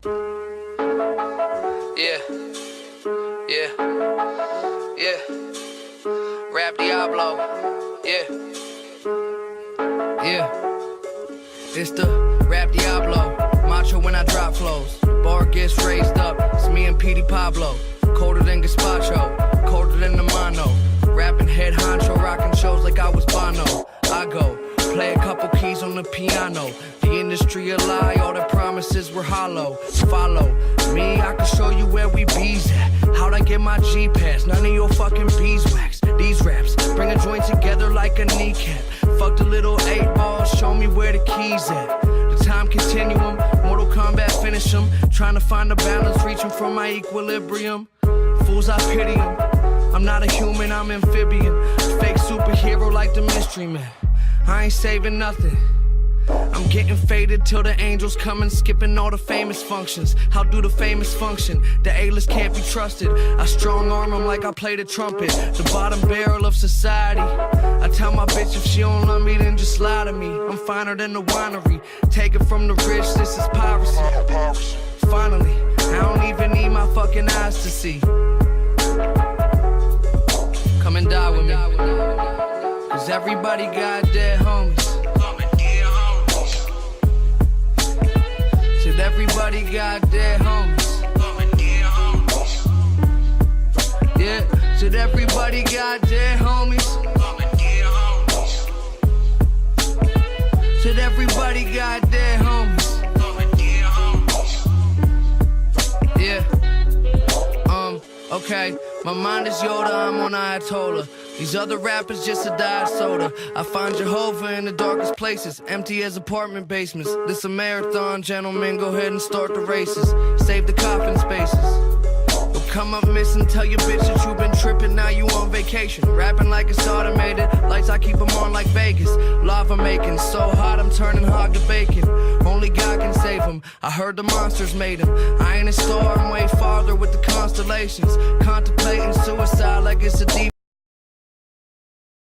Yeah, yeah, yeah. Rap Diablo, yeah, yeah. It's the Rap Diablo, macho when I drop flows. Bar gets raised up, it's me and Petey Pablo. Colder than gazpacho, colder than the mono. Rapping head honcho, rocking shows like I was Bono. I go, play a couple keys on the piano. The industry a lie, all the promises were hollow. Follow me, I can show you where we bees at. How'd I get my G-Pass? None of your fucking beeswax. These raps bring a joint together like a kneecap. Fuck the little 8 balls, show me where the keys at. The time continuum, Mortal Kombat finish 'em. Trying to find a balance, reaching for my equilibrium. Fools, I pity 'em. I'm not a human, I'm amphibian. Fake superhero like the Mystery Man. I ain't saving nothing. I'm getting faded till the angels come and skipping all the famous functions. How do the famous function? The A-list can't be trusted. I strong arm them like I play the trumpet. The bottom barrel of society. I tell my bitch if she don't love me, then just lie to me. I'm finer than the winery. Take it from the rich, this is piracy. Finally, I don't even need my fucking eyes to see. Come and die with me. Cause everybody got dead homies. Said everybody got dead homies. Yeah, said everybody got dead homies. Said everybody got dead homies. Yeah. Okay, my mind is Yoda, I'm on Ayatollah. These other rappers just a diet soda. I find Jehovah in the darkest places, empty as apartment basements. This a marathon, gentlemen, go ahead and start the races. Save the coffin spaces. You'll come up missing, tell your bitch that you been tripping, now you on vacation. Rapping like it's automated, lights I keep them on like Vegas. Lava making, so hot I'm turning hog to bacon. Only God can save him, I heard the monsters made him. I ain't a star, I'm way farther with the constellations. Contemplating suicide like it's a deep